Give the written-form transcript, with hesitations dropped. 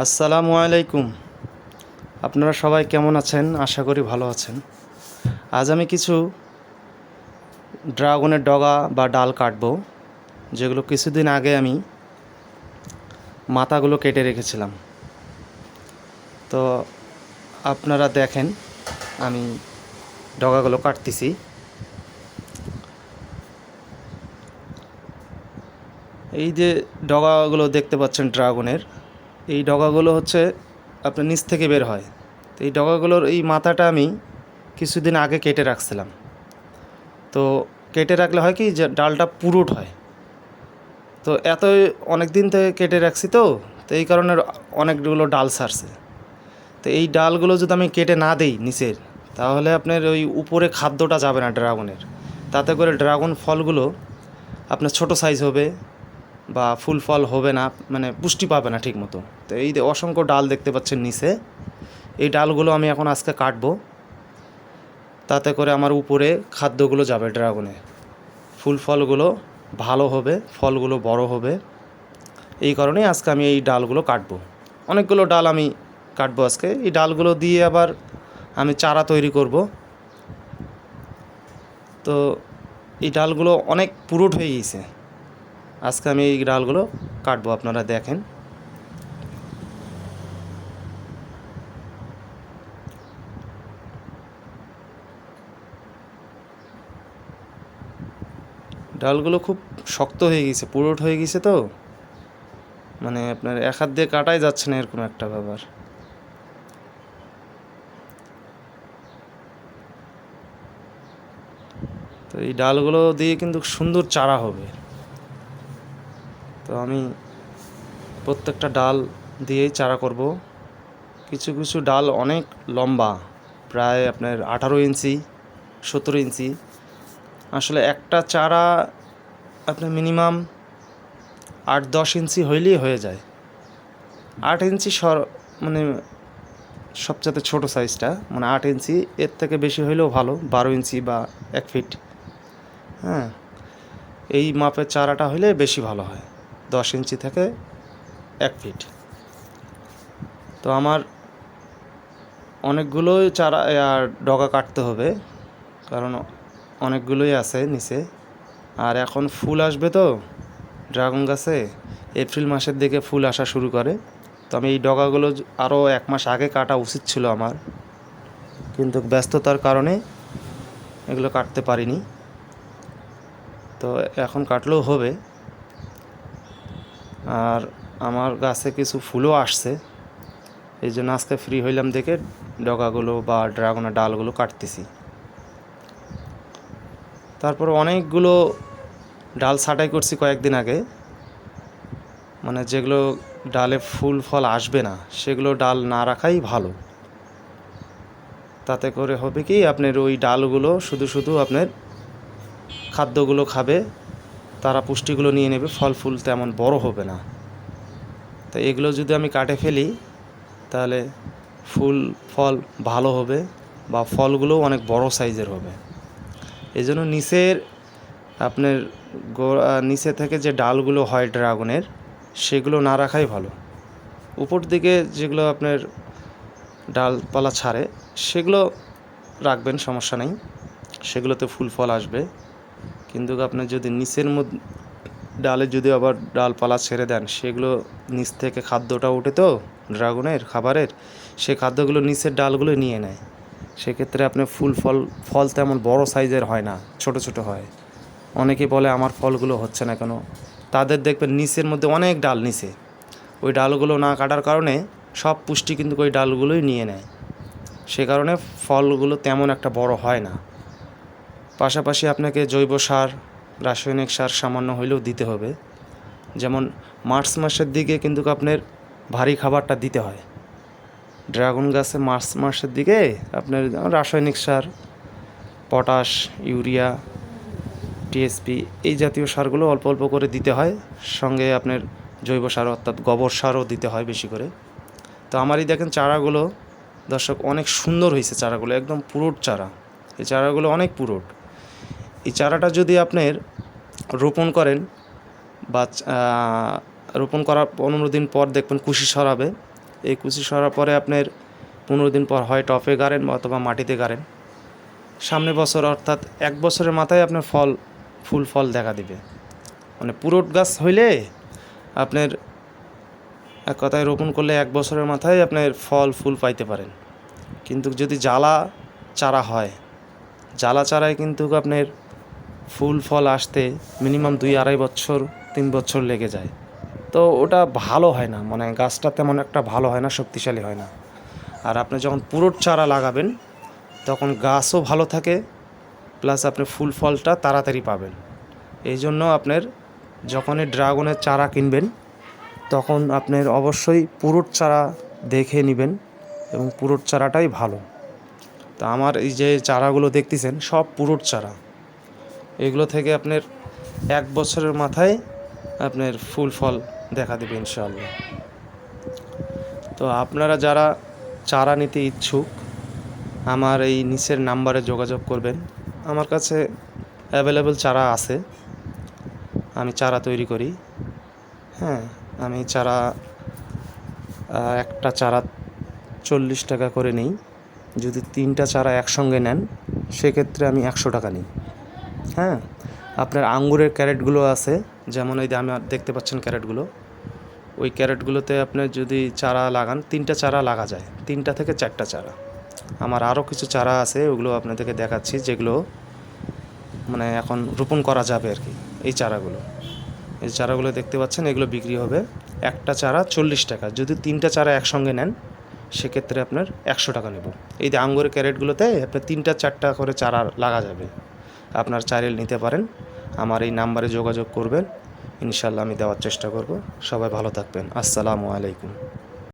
আসসালামু আলাইকুম। আপনারা সবাই কেমন আছেন? আশা করি ভালো আছেন। আজ আমি কিছু ড্রাগনের ডগা বা ডাল কাটবো, যেগুলো কিছুদিন আগে আমি মাথাগুলো কেটে রেখেছিলাম। তো আপনারা দেখেন আমি ডগাগুলো কাটতেছি। এই যে ডগাগুলো দেখতে পাচ্ছেন ড্রাগনের, এই ডগাগুলো হচ্ছে আপনার নিচ থেকে বের হয়। তো এই ডগাগুলোর এই মাথাটা আমি কিছুদিন আগে কেটে রাখছিলাম। তো কেটে রাখলে হয় কি যে ডালটা পুরুট হয়। তো অনেক দিন থেকে কেটে রাখছি, তো এই কারণে অনেকগুলো ডাল ছাড়ছে। তো এই ডালগুলো যদি আমি কেটে না দিই নিচের, তাহলে আপনার ওই উপরে খাদ্যটা যাবে না ড্রাগনের। তাতে করে ড্রাগন ফলগুলো আপনার ছোট সাইজ হবে বা ফুল ফল হবে না, মানে পুষ্টি পাবে না ঠিক মতো। তো এই যে অসংখ্য ডাল দেখতে পাচ্ছেন নিচে, এই ডালগুলো আমি এখন আজকে কাটবো। তাতে করে আমার উপরে খাদ্যগুলো যাবে ড্রাগনে, ফুল ফলগুলো ভালো হবে, ফলগুলো বড় হবে। এই কারণেই আজকে আমি এই ডালগুলো কাটবো। অনেকগুলো ডাল আমি কাটবো আজকে। এই ডালগুলো দিয়ে আবার আমি চারা তৈরি করব। তো এই ডালগুলো অনেক পুরুট হয়ে গেছে। আজকে আমি এই ডালগুলো কাটবো, আপনারা দেখেন। ডালগুলো খুব শক্ত হয়ে গেছে, পুরুট হয়ে গেছে, তো মানে আপনার এক হাত দিয়ে কাটাই যাচ্ছে না, এরকম একটা ব্যাপার। তো এই ডালগুলো দিয়ে কিন্তু সুন্দর চারা হবে। তো আমি প্রত্যেকটা ডাল দিয়েই চারা করব। কিছু কিছু ডাল অনেক লম্বা, প্রায় আপনার 18 ইঞ্চি 17 ইঞ্চি। আসলে একটা চারা আপনার মিনিমাম 8-10 ইঞ্চি হইলেই হয়ে যায়। 8 ইঞ্চি মানে সবচেয়ে ছোট সাইজটা, মানে 8 ইঞ্চি। এর থেকে বেশি হইলেও ভালো, 12 ইঞ্চি বা 1 ফিট। হ্যাঁ, এই মাপের চারাটা হইলে বেশি ভালো হয়, 10 ইঞ্চি থেকে 1 ফিট। তো আমার অনেকগুলোই চারা আর ডগা কাটতে হবে, কারণ অনেকগুলোই আছে নিচে। আর এখন ফুল আসবে, তো ড্রাগন গাছে এপ্রিল মাসের দিকে ফুল আসা শুরু করে। তো আমি এই ডগাগুলো আরও 1 মাস আগে কাটা উচিত ছিল আমার, কিন্তু ব্যস্ততার কারণে এগুলো কাটতে পারিনি। তো এখন কাটলেও হবে। আর আমার গাছে কিছু ফুলও আসছে, এই জন্য আজকে ফ্রি হইলাম দেখে ডগাগুলো বা ড্রাগনের ডালগুলো কাটতেছি। তারপর অনেকগুলো ডাল ছাঁটাই করছি কয়েকদিন আগে, মানে যেগুলো ডালে ফুল ফল আসবে না সেগুলো ডাল না রাখাই ভালো। তাতে করে হবে কি, আপনার ওই ডালগুলো শুধু শুধু আপনার খাদ্যগুলো খাবে, তারা পুষ্টিগুলো নিয়ে নেবে, ফল ফুল তেমন বড় হবে না। তো এগুলো যদি আমি কাটে ফেলি, তাহলে ফুল ফল ভালো হবে বা ফলগুলোও অনেক বড় সাইজের হবে। এই জন্য নিচের আপনার নিচে থেকে যে ডালগুলো হয় ড্রাগনের, সেগুলো না রাখাই ভালো। উপর দিকে যেগুলো আপনার ডালপালা ছাড়ে সেগুলো রাখবেন, সমস্যা নেই, সেগুলোতে ফুল ফল আসবে। কিন্তু আপনার যদি নিচের মধ্যে ডালে যদি আবার ডালপালা ছেড়ে দেন, সেগুলো নিচ থেকে খাদ্যটা ওঠে, তো ড্রাগনের খাবারের সেই খাদ্যগুলো নিচের ডালগুলো নিয়ে নেয়। সেক্ষেত্রে আপনার ফল তেমন বড় সাইজের হয় না, ছোট ছোট হয়। অনেকে বলে আমার ফলগুলো হচ্ছে না কেন, তাদের দেখবেন নিচের মধ্যে অনেক ডাল নিচে, ওই ডালগুলো না কাটার কারণে সব পুষ্টি কিন্তু ওই ডালগুলোই নিয়ে নেয়। সে কারণে ফলগুলো তেমন একটা বড় হয় না। পাশাপাশি আপনাকে জৈব সার, রাসায়নিক সার সামান্য হইলেও দিতে হবে। যেমন মার্চ মাসের দিকে কিন্তু আপনার ভারী খাবারটা দিতে হয় ড্রাগন গাছে। মার্চ মাসের দিকে আপনার রাসায়নিক সার, পটাশ, ইউরিয়া, টিএসপি, এই জাতীয় সারগুলো অল্প অল্প করে দিতে হয়। সঙ্গে আপনার জৈব সার অর্থাৎ গোবর সারও দিতে হয় বেশি করে। তো আমারই দেখেন চারাগুলো, দর্শক, অনেক সুন্দর হয়েছে চারাগুলো, একদম পুরুট চারা। এই চারাগুলো অনেক পুরুট। এই চারাটা যদি আপনার রোপণ করেন বা রোপণ করার 15 দিন পর দেখবেন কুশি ছড়াবে। এই কুচি সরার পরে আপনার 15 দিন পর হয় টপে গাড়েন অথবা মাটিতে গাড়েন। সামনে বছর অর্থাৎ 1 বছরের মাথায় আপনার ফুল ফল দেখা দিবে। মানে পুরোট গাছ হইলে আপনার এক কথায় রোপণ করলে 1 বছরের মাথায় আপনার ফুল পাইতে পারেন। কিন্তু যদি জ্বালা চারা হয়, জ্বালা চারায় কিন্তু আপনার ফুল ফল আসতে মিনিমাম 2-2.5 বছর 3 বছর লেগে যায়। তো ওটা ভালো হয় না, মানে গাছটা তেমন একটা ভালো হয় না, শক্তিশালী হয় না। আর আপনি যখন পুরোট চারা লাগাবেন তখন গাছও ভালো থাকে, প্লাস আপনি ফুল ফলটা তাড়াতাড়ি পাবেন। এই জন্য আপনার যখনই ড্রাগনের চারা কিনবেন তখন আপনার অবশ্যই পুরোট চারা দেখে নেবেন এবং পুরোট চারাটাই ভালো। তা আমার এই যে চারাগুলো দেখতেছেন সব পুরোট চারা। এগুলো থেকে আপনার 1 বছরের মাথায় আপনার ফুল ফল দেখা দেবে ইনশাআল্লাহ। তো আপনারা যারা চারা নিতে ইচ্ছুক আমার এই নিচের নাম্বারে যোগাযোগ করবেন। আমার কাছে অ্যাভেলেবল চারা আছে, আমি চারা তৈরি করি। হ্যাঁ, আমি চারা একটা চারা 40 টাকা করে নিই। যদি 3টা চারা একসঙ্গে নেন সেক্ষেত্রে আমি 100 টাকা নিই। হ্যাঁ, আপনার আঙ্গুরের ক্যারেটগুলো আছে, যেমন এই যে আমার দেখতে পাচ্ছেন ক্যারেটগুলো, ওই ক্যারেটগুলোতে আপনার যদি চারা লাগান 3টা চারা লাগা যায়, 3টা থেকে 4টা চারা। আমার আরও কিছু চারা আছে, ওগুলো আপনাদেরকে দেখাচ্ছি, যেগুলো মানে এখন রোপণ করা যাবে আর কি। এই চারাগুলো দেখতে পাচ্ছেন, এগুলো বিক্রি হবে একটা চারা 40 টাকা। যদি 3টা চারা একসঙ্গে নেন সেক্ষেত্রে আপনার 100 টাকা নেব। এই যে আঙ্গুরের ক্যারেটগুলোতে আপনার 3-4টা করে চারা লাগা যাবে, আপনার চাইলে নিতে পারেন। আমার এই নাম্বারে যোগাযোগ করবেন, ইনশাল্লাহ আমি দেওয়ার চেষ্টা করব। সবাই ভালো থাকবেন। আসসালামু আলাইকুম।